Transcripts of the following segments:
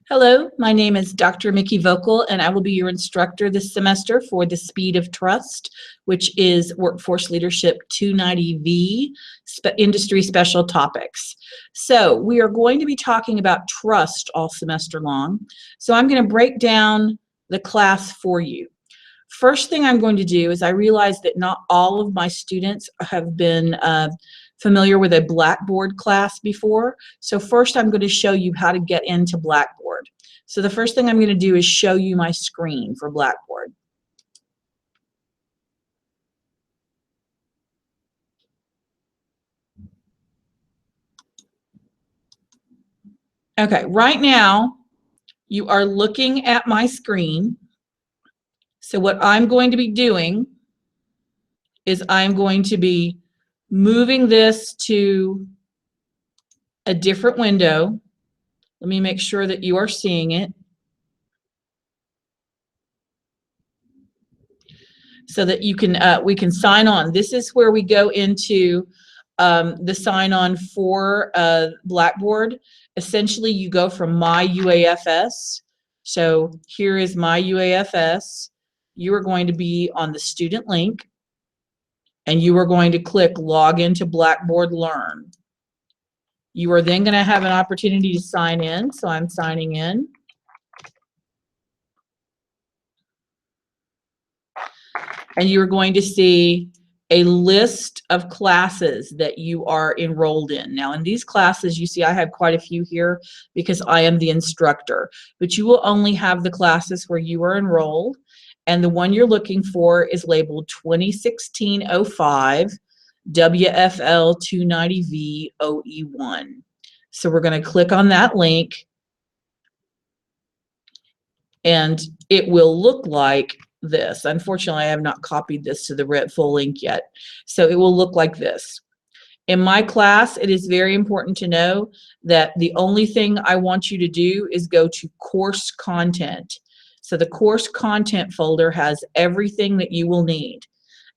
Hello, my name is Dr. Mickey Vocal, and I will be your instructor this semester for the Speed of Trust, which is Workforce Leadership 290V Industry Special Topics. So we are going to be talking about trust all semester long. So I'm going to break down the class for you. First thing I'm going to do is I realize that not all of my students have been familiar with a Blackboard class before. So first I'm going to show you how to get into Blackboard. So the first thing I'm going to do is show you my screen for Blackboard. Okay, right now you are looking at my screen. So what I'm going to be doing is I'm going to be moving this to a different window. Let me make sure that you are seeing it, so that you can we can sign on. This is where we go into the sign on for Blackboard. Essentially, you go from My UAFS. So here is My UAFS. You are going to be on the student link, and you are going to click Log into Blackboard Learn. You are then going to have an opportunity to sign in, so I'm signing in. And you're going to see a list of classes that you are enrolled in. Now, in these classes, you see I have quite a few here because I am the instructor, but you will only have the classes where you are enrolled, and the one you're looking for is labeled 2016-05 WFL 290V OE1. So we're going to click on that link, and it will look like this. Unfortunately, I have not copied this to the full link yet. So it will look like this. In my class, it is very important to know that the only thing I want you to do is go to course content. So the course content folder has everything that you will need.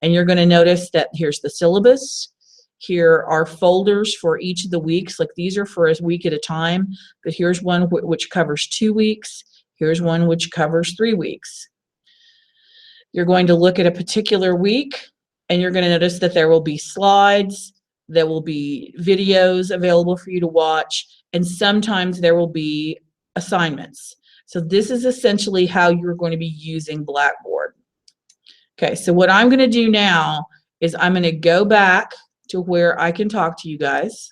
And you're going to notice that here's the syllabus. Here are folders for each of the weeks. Like, these are for a week at a time, but here's one which covers 2 weeks. Here's one which covers 3 weeks. You're going to look at a particular week, and you're going to notice that there will be slides, there will be videos available for you to watch, and sometimes there will be assignments. So this is essentially how you're going to be using Blackboard. Okay, so what I'm going to do now is I'm going to go back to where I can talk to you guys.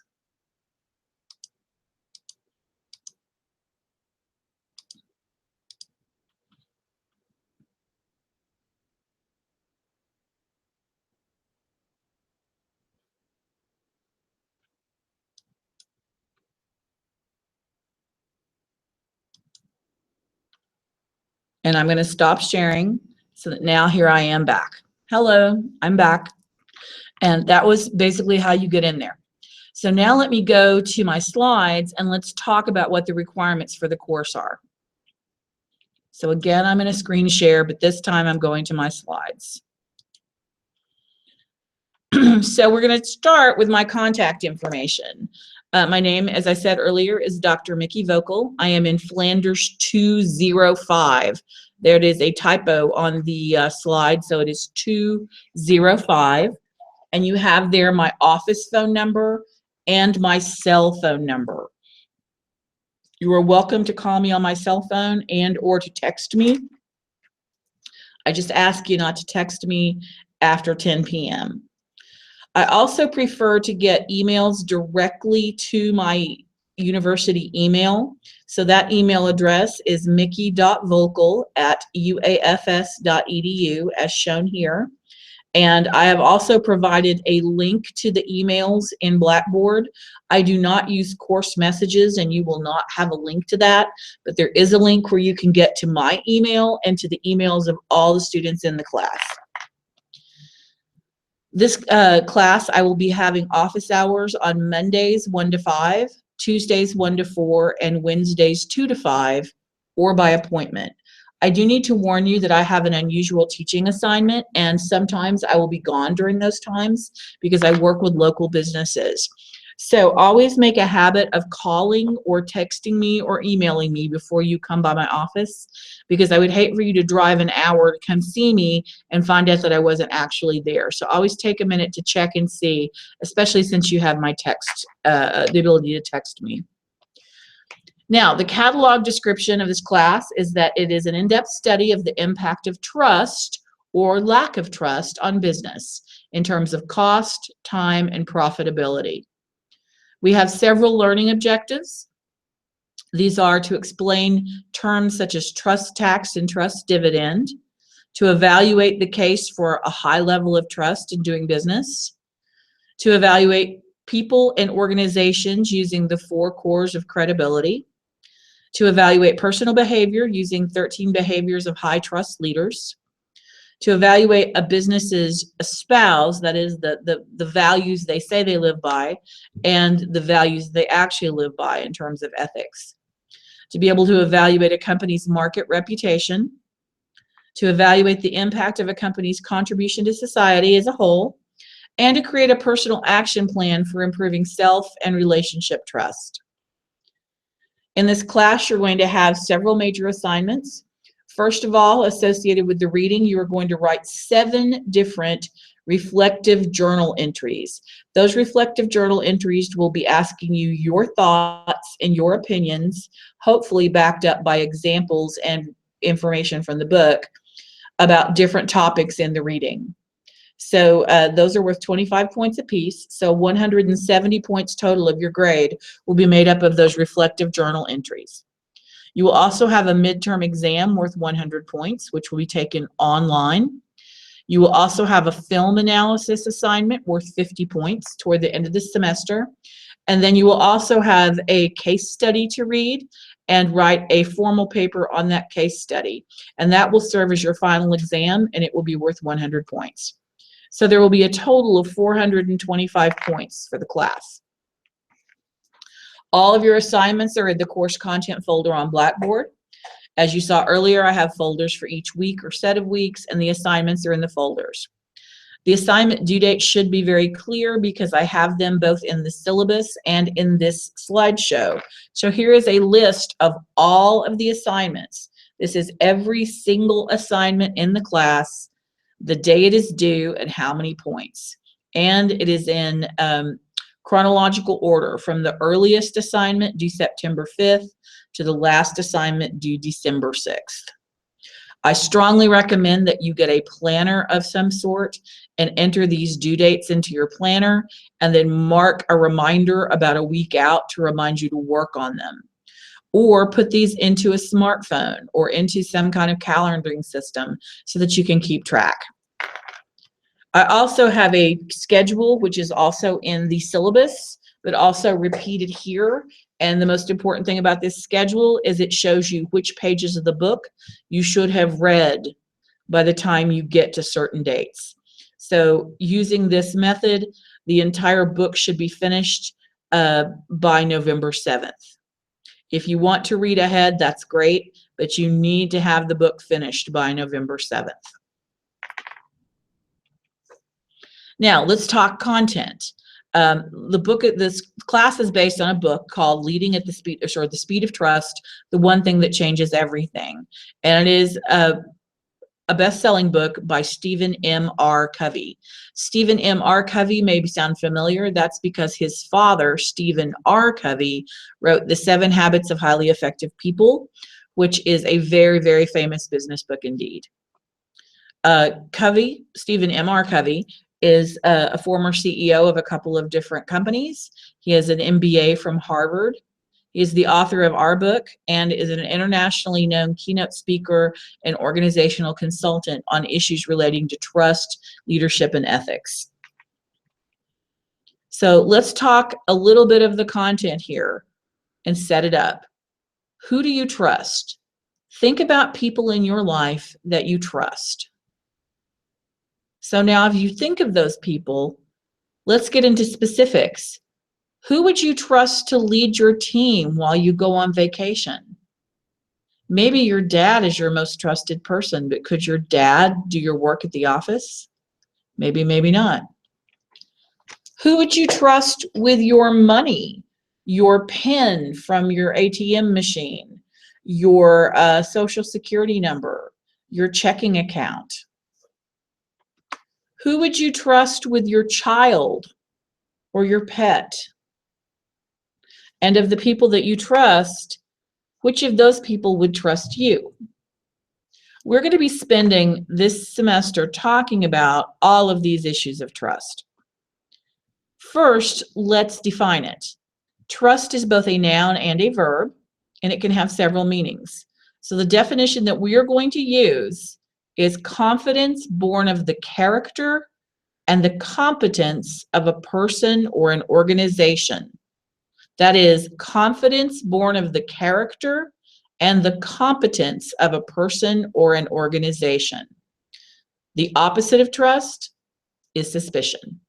And I'm going to stop sharing so that now here I am back. Hello, I'm back. And that was basically how you get in there. So now let me go to my slides, and let's talk about what the requirements for the course are. So again, I'm going to screen share, but this time I'm going to my slides. So we're going to start with my contact information. My name, as I said earlier, is Dr. Mickey Vocal. I am in Flanders 205. There it is, a typo on the slide, so it is 205. And you have there my office phone number and my cell phone number. You are welcome to call me on my cell phone and or to text me. I just ask you not to text me after 10 p.m. I also prefer to get emails directly to my university email. So that email address is mickey.vocal@uafs.edu, as shown here. And I have also provided a link to the emails in Blackboard. I do not use course messages, and you will not have a link to that, but there is a link where you can get to my email and to the emails of all the students in the class. This class, I will be having office hours on Mondays 1 to 5, Tuesdays 1 to 4, and Wednesdays 2 to 5, or by appointment. I do need to warn you that I have an unusual teaching assignment, and sometimes I will be gone during those times because I work with local businesses. So always make a habit of calling or texting me or emailing me before you come by my office, because I would hate for you to drive an hour to come see me and find out that I wasn't actually there. So always take a minute to check and see, especially since you have my text, the ability to text me. Now, the catalog description of this class is that it is an in-depth study of the impact of trust or lack of trust on business in terms of cost, time, and profitability. We have several learning objectives. These are to explain terms such as trust tax and trust dividend, to evaluate the case for a high level of trust in doing business, to evaluate people and organizations using the 4 cores of credibility, to evaluate personal behavior using 13 behaviors of high trust leaders, to evaluate a business's espouse, that is the values they say they live by and the values they actually live by in terms of ethics, to be able to evaluate a company's market reputation, to evaluate the impact of a company's contribution to society as a whole, and to create a personal action plan for improving self and relationship trust. In this class, you're going to have several major assignments. First of all, associated with the reading, you are going to write 7 different reflective journal entries. Those reflective journal entries will be asking you your thoughts and your opinions, hopefully backed up by examples and information from the book about different topics in the reading. So those are worth 25 points apiece. So 170 points total of your grade will be made up of those reflective journal entries. You will also have a midterm exam worth 100 points, which will be taken online. You will also have a film analysis assignment worth 50 points toward the end of the semester. And then you will also have a case study to read and write a formal paper on that case study. And that will serve as your final exam, and it will be worth 100 points. So there will be a total of 425 points for the class. All of your assignments are in the course content folder on Blackboard. As you saw earlier, I have folders for each week or set of weeks, and the assignments are in the folders. The assignment due date should be very clear because I have them both in the syllabus and in this slideshow. So here is a list of all of the assignments. This is every single assignment in the class, the day it is due, and how many points. And it is in chronological order from the earliest assignment due September 5th to the last assignment due December 6th. I strongly recommend that you get a planner of some sort and enter these due dates into your planner and then mark a reminder about a week out to remind you to work on them. Or put these into a smartphone or into some kind of calendaring system so that you can keep track. I also have a schedule, which is also in the syllabus, but also repeated here. And the most important thing about this schedule is it shows you which pages of the book you should have read by the time you get to certain dates. So using this method, the entire book should be finished by November 7th. If you want to read ahead, that's great, but you need to have the book finished by November 7th. Now, let's talk content. This class is based on a book called Leading at the Speed of Trust, The One Thing That Changes Everything. And it is a best-selling book by Stephen M. R. Covey. Stephen M. R. Covey may sound familiar. That's because his father, Stephen R. Covey, wrote The 7 Habits of Highly Effective People, which is a very, very famous business book indeed. Stephen M. R. Covey, is a former CEO of a couple of different companies. He has an MBA from Harvard. He is the author of our book and is an internationally known keynote speaker and organizational consultant on issues relating to trust, leadership, and ethics. So let's talk a little bit of the content here and set it up. Who do you trust? Think about people in your life that you trust. So now if you think of those people, let's get into specifics. Who would you trust to lead your team while you go on vacation? Maybe your dad is your most trusted person, but could your dad do your work at the office? Maybe, maybe not. Who would you trust with your money? Your PIN from your ATM machine, your social security number, your checking account. Who would you trust with your child or your pet? And of the people that you trust, which of those people would trust you? We're going to be spending this semester talking about all of these issues of trust. First, let's define it. Trust is both a noun and a verb, and it can have several meanings. So the definition that we are going to use is confidence born of the character and the competence of a person or an organization. That is, confidence born of the character and the competence of a person or an organization. The opposite of trust is suspicion.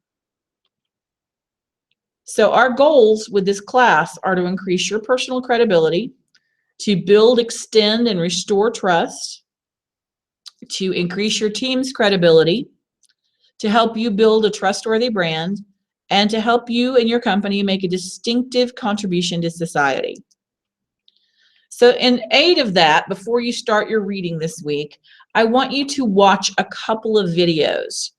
So our goals with this class are to increase your personal credibility, to build, extend, and restore trust, to increase your team's credibility, to help you build a trustworthy brand, and to help you and your company make a distinctive contribution to society. So in aid of that, before you start your reading this week, I want you to watch a couple of videos.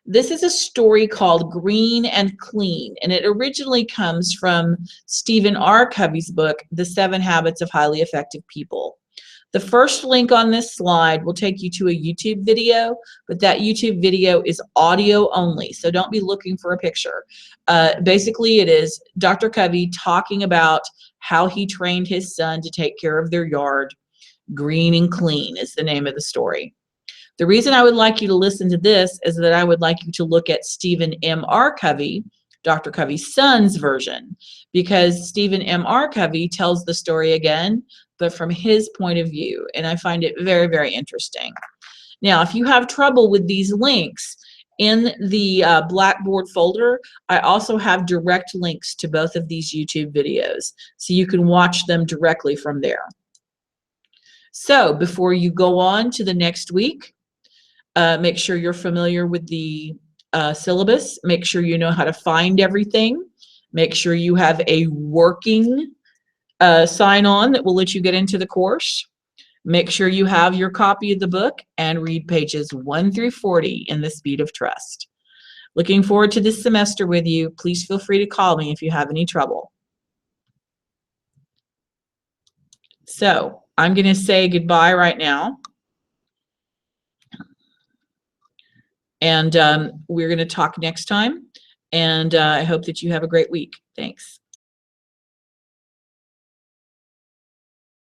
This is a story called Green and Clean, and it originally comes from Stephen R. Covey's book, The 7 Habits of Highly Effective People. The first link on this slide will take you to a YouTube video, but that YouTube video is audio only, so don't be looking for a picture. Basically, it is Dr. Covey talking about how he trained his son to take care of their yard. Green and Clean is the name of the story. The reason I would like you to listen to this is that I would like you to look at Stephen M. R. Covey, Dr. Covey's son's version, because Stephen M. R. Covey tells the story again, but from his point of view, and I find it very, very interesting. Now, if you have trouble with these links, in the Blackboard folder, I also have direct links to both of these YouTube videos, so you can watch them directly from there. So before you go on to the next week, make sure you're familiar with the syllabus. Make sure you know how to find everything. Make sure you have a working sign-on that will let you get into the course. Make sure you have your copy of the book and read pages 1 through 40 in the Speed of Trust. Looking forward to this semester with you. Please feel free to call me if you have any trouble. So I'm going to say goodbye right now. And we're going to talk next time. And I hope that you have a great week. Thanks.